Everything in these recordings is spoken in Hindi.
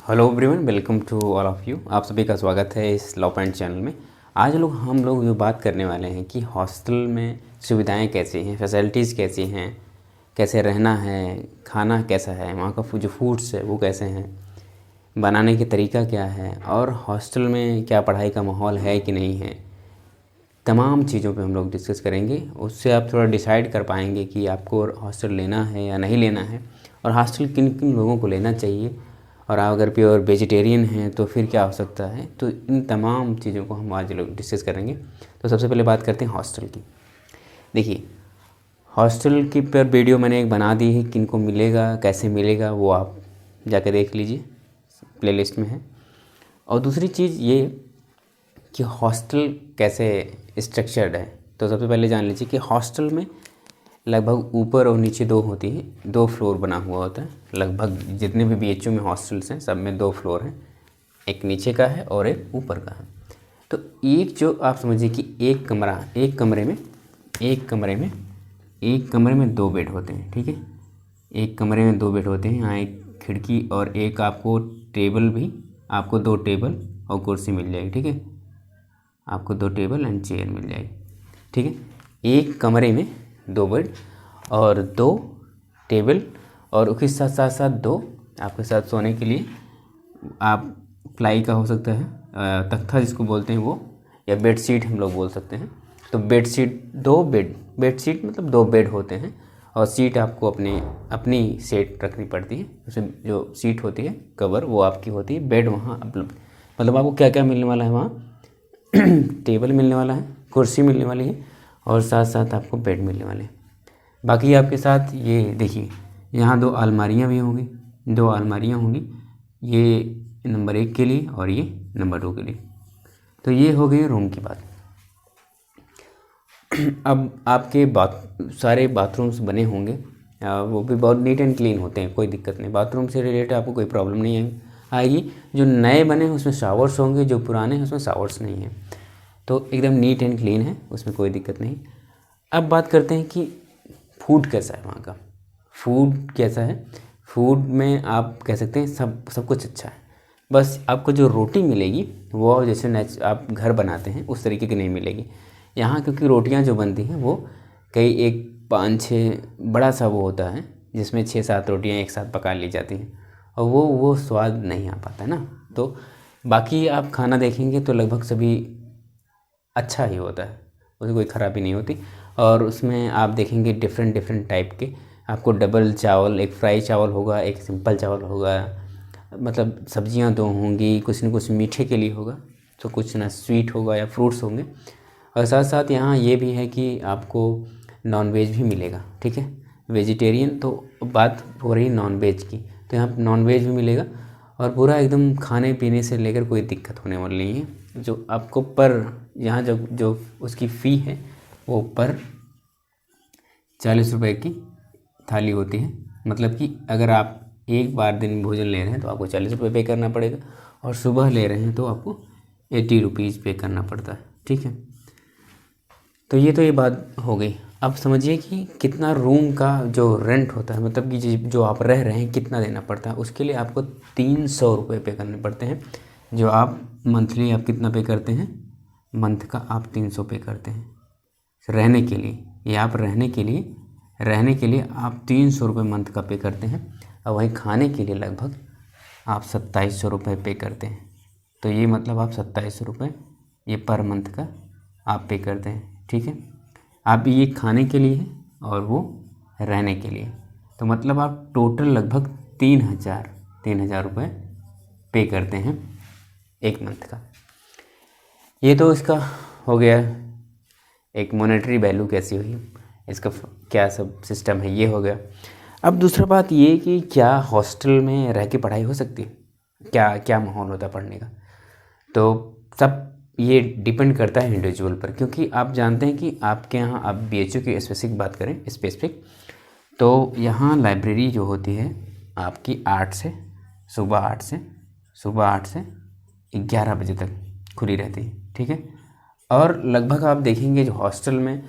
Hello everyone, welcome to all of you. आप सभी का स्वागत है इस लॉ पॉइंट चैनल में। आज हम लोग जो बात करने वाले हैं कि हॉस्टल में सुविधाएं कैसी हैं, फैसिलिटीज़ कैसी हैं, कैसे रहना है, खाना कैसा है, वहाँ का जो फूड्स है वो कैसे हैं, बनाने के तरीका क्या है और हॉस्टल में क्या पढ़ाई का माहौल है कि नहीं है। तमाम चीज़ों पे हम लोग डिस्कस करेंगे। उससे आप थोड़ा डिसाइड कर पाएंगे कि आपको हॉस्टल लेना है या नहीं लेना है और हॉस्टल किन किन लोगों को लेना चाहिए, और आप अगर प्योर वेजिटेरियन हैं तो फिर क्या हो सकता है। तो इन तमाम चीज़ों को हम आज लोग डिस्कस करेंगे। तो सबसे पहले बात करते हैं हॉस्टल की। देखिए, हॉस्टल की पर वीडियो मैंने एक बना दी है, किन को मिलेगा, कैसे मिलेगा, वो आप जाकर देख लीजिए, प्लेलिस्ट में है। और दूसरी चीज़ ये कि हॉस्टल कैसे स्ट्रक्चर्ड है। तो सबसे पहले जान लीजिए कि हॉस्टल में लगभग ऊपर और नीचे दो होती है, 2 फ्लोर बना हुआ होता है। लगभग जितने भी बीएचयू में हॉस्टल्स हैं सब में 2 फ्लोर हैं, एक नीचे का है और एक ऊपर का है। तो एक जो आप समझिए कि एक कमरे में 2 बेड होते हैं, ठीक है। एक कमरे में 2 बेड होते हैं, यहाँ एक खिड़की और एक आपको टेबल भी, आपको 2 टेबल और कुर्सी मिल जाएगी, ठीक है। आपको 2 टेबल एंड चेयर मिल जाएगी, ठीक है। एक कमरे में 2 बेड और 2 टेबल और उसके साथ साथ साथ 2 आपके साथ सोने के लिए, आप प्लाई का हो सकता है, तख्ता जिसको बोलते हैं वो, या बेड शीट हम लोग बोल सकते हैं। तो बेड शीट 2 बेड शीट मतलब 2 बेड होते हैं और सीट आपको अपनी सेट रखनी पड़ती है। उसमें जो सीट होती है कवर वो आपकी होती है। बेड वहाँ मतलब आपको क्या क्या मिलने वाला है वहाँ टेबल मिलने वाला है, कुर्सी मिलने वाली है और साथ साथ आपको बेड मिलने वाले हैं। बाकी आपके साथ ये देखिए, यहाँ 2 अलमारियाँ भी होंगी, 2 अलमारियाँ होंगी, ये नंबर 1 के लिए और ये नंबर 2 के लिए। तो ये हो गई रूम की बात। अब आपके सारे बाथरूम्स बने होंगे, वो भी बहुत नीट एंड क्लीन होते हैं, कोई दिक्कत नहीं। बाथरूम से रिलेटेड आपको कोई प्रॉब्लम नहीं आएगी। जो नए बने हैं उसमें शावर्स होंगे, जो पुराने हैं उसमें शावर्स नहीं हैं। तो एकदम नीट एंड क्लीन है, उसमें कोई दिक्कत नहीं। अब बात करते हैं कि फूड कैसा है वहाँ का। फूड कैसा है, फूड में आप कह सकते हैं सब कुछ अच्छा है। बस आपको जो रोटी मिलेगी वो जैसे आप घर बनाते हैं उस तरीके की नहीं मिलेगी यहाँ, क्योंकि रोटियाँ जो बनती हैं वो कई 5-6 बड़ा सा वो होता है जिसमें 6-7 रोटियाँ एक साथ पका ली जाती हैं और वो स्वाद नहीं आ पाता ना। तो बाकी आप खाना देखेंगे तो लगभग सभी अच्छा ही होता है, उसमें कोई ख़राबी नहीं होती। और उसमें आप देखेंगे डिफरेंट टाइप के, आपको डबल चावल, एक फ्राई चावल होगा, एक सिंपल चावल होगा, मतलब सब्जियां 2 होंगी, कुछ न कुछ मीठे के लिए होगा, तो कुछ ना स्वीट होगा या फ्रूट्स होंगे। और साथ साथ यहाँ ये भी है कि आपको नॉन वेज भी मिलेगा, ठीक है। वेजिटेरियन तो बात हो रही नॉन वेज की, तो यहाँ नॉन वेज भी मिलेगा और पूरा एकदम खाने पीने से लेकर कोई दिक्कत होने वाली नहीं है। जो आपको पर यहाँ जो उसकी फ़ी है वो पर 40 रुपये की थाली होती है। मतलब कि अगर आप एक बार दिन भोजन ले रहे हैं तो आपको 40 रुपये पे करना पड़ेगा और सुबह ले रहे हैं तो आपको 80 रुपीज़ पे करना पड़ता है, ठीक है। तो ये बात हो गई। अब समझिए कि कितना रूम का जो रेंट होता है, मतलब कि जो आप रह रहे हैं कितना देना पड़ता है। उसके लिए आपको 300 रुपये पे करने पड़ते हैं। जो आप मंथली आप कितना पे करते हैं, मंथ का आप 300 पे करते हैं रहने के लिए। ये आप रहने के लिए आप 300 रुपये मंथ का पे करते हैं और वहीं खाने के लिए लगभग आप 2700 रुपये पे करते हैं। तो ये मतलब आप 2700 रुपये ये पर मंथ का आप पे करते हैं, ठीक है। आप ये खाने के लिए और वो रहने के लिए, तो मतलब आप टोटल लगभग 3000 रुपये पे करते हैं एक मंथ का। ये तो इसका हो गया, एक मॉनेटरी वैल्यू कैसी हुई, इसका क्या सब सिस्टम है, ये हो गया। अब दूसरा बात ये कि क्या हॉस्टल में रह के पढ़ाई हो सकती है, क्या माहौल होता है पढ़ने का। तो सब ये डिपेंड करता है इंडिविजुअल पर, क्योंकि आप जानते हैं कि आपके यहाँ आप बीएचयू की स्पेसिफिक बात करें तो यहाँ लाइब्रेरी जो होती है आपकी सुबह 8 से 11 बजे तक खुली रहती है, ठीक है। और लगभग आप देखेंगे जो हॉस्टल में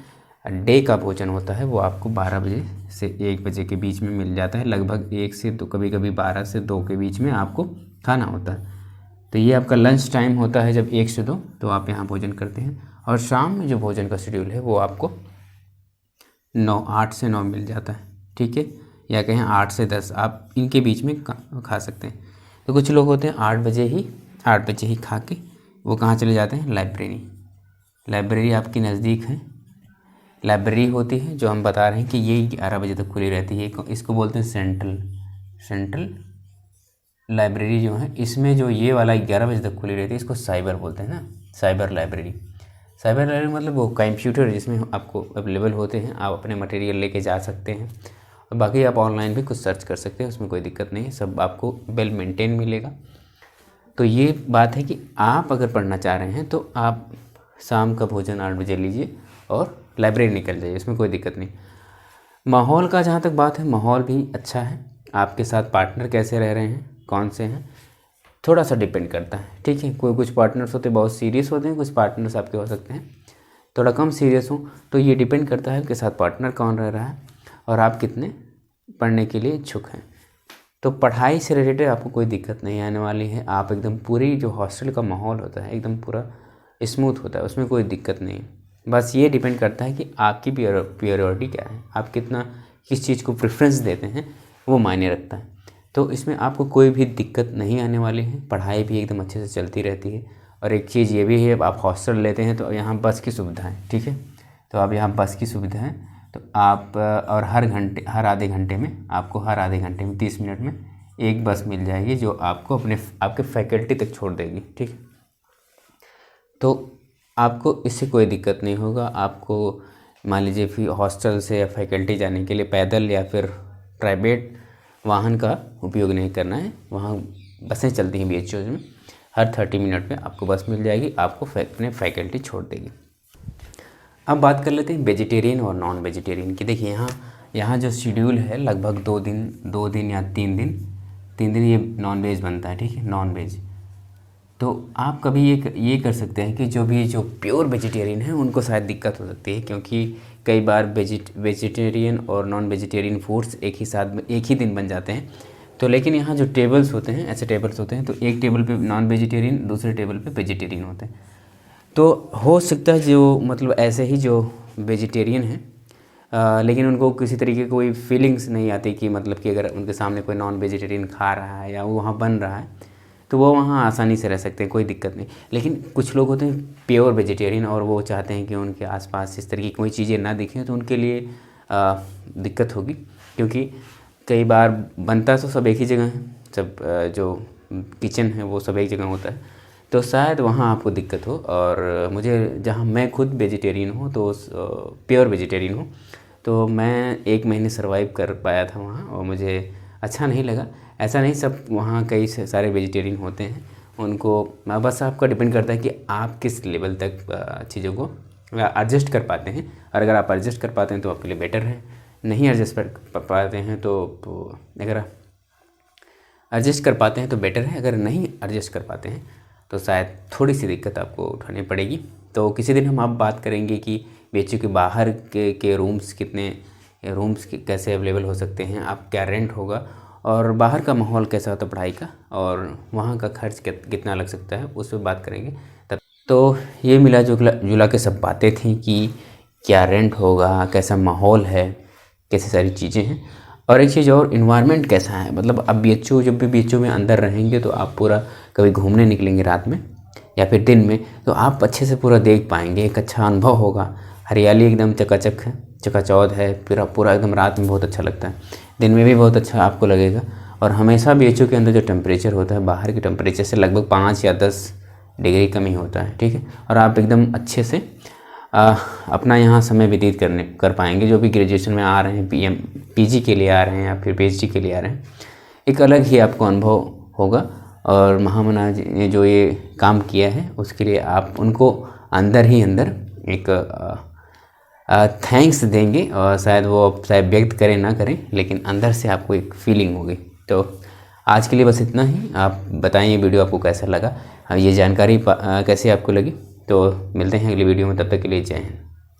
डे का भोजन होता है वो आपको 12 बजे से 1 बजे के बीच में मिल जाता है। लगभग 1 से 2, कभी कभी 12 से 2 के बीच में आपको खाना होता है। तो ये आपका लंच टाइम होता है जब 1 से 2, तो आप यहाँ भोजन करते हैं। और शाम में जो भोजन का शेड्यूल है वो आपको 8 से 9 मिल जाता है, ठीक है, या कहें 8 से 10, आप इनके बीच में खा सकते हैं। तो कुछ लोग होते हैं 8 बजे ही खा के वो कहाँ चले जाते हैं, लाइब्रेरी आपकी नज़दीक है। लाइब्रेरी होती है जो हम बता रहे हैं कि ये 11 बजे तक खुली रहती है, इसको बोलते हैं सेंट्रल लाइब्रेरी जो है। इसमें जो ये वाला 11 बजे तक खुली रहती है इसको साइबर बोलते हैं ना, साइबर लाइब्रेरी मतलब वो कंप्यूटर जिसमें आपको अवेलेबल होते हैं, आप अपने मटेरियल लेके जा सकते हैं। और बाकी आप ऑनलाइन भी कुछ सर्च कर सकते हैं, उसमें कोई दिक्कत नहीं है, सब आपको वेल मेंटेन मिलेगा। तो ये बात है कि आप अगर पढ़ना चाह रहे हैं तो आप शाम का भोजन 8 बजे लीजिए और लाइब्रेरी निकल जाइए, इसमें कोई दिक्कत नहीं। माहौल का जहाँ तक बात है, माहौल भी अच्छा है। आपके साथ पार्टनर कैसे रह रहे हैं, कौन से हैं, थोड़ा सा डिपेंड करता है, ठीक है। कुछ पार्टनर्स होते हैं बहुत सीरियस होते हैं, कुछ पार्टनर्स आपके हो सकते हैं थोड़ा कम सीरियस हो। तो ये डिपेंड करता है आपके साथ पार्टनर कौन रह रहा है और आप कितने पढ़ने के लिए इच्छुक हैं। तो पढ़ाई से रिलेटेड आपको कोई दिक्कत नहीं आने वाली है। आप एकदम पूरी जो हॉस्टल का माहौल होता है एकदम पूरा स्मूथ होता है, उसमें कोई दिक्कत नहीं है। बस ये डिपेंड करता है कि आपकी प्रायोरिटी क्या है, आप किस चीज़ को प्रेफरेंस देते हैं, वो मायने रखता है। तो इसमें आपको कोई भी दिक्कत नहीं आने वाली है, पढ़ाई भी एकदम अच्छे से चलती रहती है। और एक चीज़ ये भी है, आप हॉस्टल लेते हैं तो यहाँ बस की सुविधा है, ठीक है। तो अब यहाँ बस की सुविधा है, तो आप और हर आधे घंटे में 30 मिनट में एक बस मिल जाएगी जो आपको आपके फैकल्टी तक छोड़ देगी, ठीक है। तो आपको इससे कोई दिक्कत नहीं होगा। आपको मान लीजिए फिर हॉस्टल से या फैकल्टी जाने के लिए पैदल या फिर प्राइवेट वाहन का उपयोग नहीं करना है। वहाँ बसें चलती हैं BHUs में, हर 30 मिनट में आपको बस मिल जाएगी, आपको अपने फैकल्टी छोड़ देगी। अब बात कर लेते हैं वेजिटेरियन और नॉन वेजिटेरियन की। देखिए यहाँ जो शेड्यूल है लगभग 2 दिन या 3 दिन ये नॉन वेज बनता है, ठीक है, नॉन वेज। तो आप कभी ये कर सकते हैं कि जो प्योर वेजिटेरियन हैं उनको शायद दिक्कत हो सकती है, क्योंकि कई बार वेजिटेरियन और नॉन वेजिटेरियन फूड्स एक ही दिन बन जाते हैं। तो लेकिन यहाँ जो टेबल्स होते हैं, ऐसे टेबल्स होते हैं, तो एक टेबल पे नॉन वेजिटेरियन, दूसरे टेबल पे वेजिटेरियन होते हैं। तो हो सकता है जो मतलब ऐसे ही जो वेजिटेरियन हैं लेकिन उनको किसी तरीके की कोई फीलिंग्स नहीं आती कि मतलब कि अगर उनके सामने कोई नॉन वेजिटेरियन खा रहा है या वो वहाँ बन रहा है तो वो वहाँ आसानी से रह सकते हैं, कोई दिक्कत नहीं। लेकिन कुछ लोग होते हैं प्योर वेजिटेरियन और वो चाहते हैं कि उनके आसपास इस तरह की कोई चीज़ें ना दिखें, तो उनके लिए दिक्कत होगी, क्योंकि कई बार बनता तो सब एक ही जगह है, सब जो किचन है वो सब एक जगह होता है, तो शायद वहाँ आपको दिक्कत हो। और मुझे जहाँ मैं खुद वेजिटेरियन हूँ, तो प्योर वेजिटेरियन हूँ, तो मैं 1 महीने सर्वाइव कर पाया था वहाँ और मुझे अच्छा नहीं लगा। ऐसा नहीं, सब वहाँ कई सारे वेजिटेरियन होते हैं, उनको बस आपका डिपेंड करता है कि आप किस लेवल तक चीज़ों को एडजस्ट कर पाते हैं। और अगर आप एडजस्ट कर पाते हैं तो आपके लिए बेटर है, नहीं एडजस्ट कर पाते हैं तो अगर एडजस्ट कर पाते हैं तो बेटर है, अगर नहीं एडजस्ट कर पाते हैं तो शायद थोड़ी सी दिक्कत आपको उठानी पड़ेगी। तो किसी दिन हम आप बात करेंगे कि BHU के बाहर के रूम्स कैसे अवेलेबल हो सकते हैं, आप क्या रेंट होगा और बाहर का माहौल कैसा होता है पढ़ाई का, और वहाँ का खर्च कितना लग सकता है, उस पर बात करेंगे। तब तो ये मिला जुला के सब बातें थी कि क्या रेंट होगा, कैसा माहौल है, कैसी सारी चीज़ें हैं। और एक चीज़ और, इन्वायरमेंट कैसा है, मतलब अब जब भी BHU में अंदर रहेंगे तो आप पूरा कभी घूमने निकलेंगे रात में या फिर दिन में, तो आप अच्छे से पूरा देख पाएंगे, एक अच्छा अनुभव होगा। हरियाली एकदम चकाचक है, चकाचौंध है, पूरा एकदम रात में बहुत अच्छा लगता है, दिन में भी बहुत अच्छा आपको लगेगा। और हमेशा BHU के अंदर जो टेम्परेचर होता है बाहर के टेम्परेचर से लगभग 5 या 10 डिग्री कम ही होता है, ठीक है। और आप एकदम अच्छे से अपना यहाँ समय व्यतीत कर पाएंगे। जो भी ग्रेजुएशन में आ रहे हैं, PG के लिए आ रहे हैं या फिर PhD के लिए आ रहे हैं, एक अलग ही आपको अनुभव होगा। और महामना जी ने जो ये काम किया है उसके लिए आप उनको अंदर ही अंदर एक थैंक्स देंगे, और शायद वो व्यक्त करें ना करें, लेकिन अंदर से आपको एक फीलिंग होगी। तो आज के लिए बस इतना ही। आप बताएं वीडियो आपको कैसा लगा, ये जानकारी कैसे आपको लगी। तो मिलते हैं अगली वीडियो में, तब तक के लिए जय हिंद।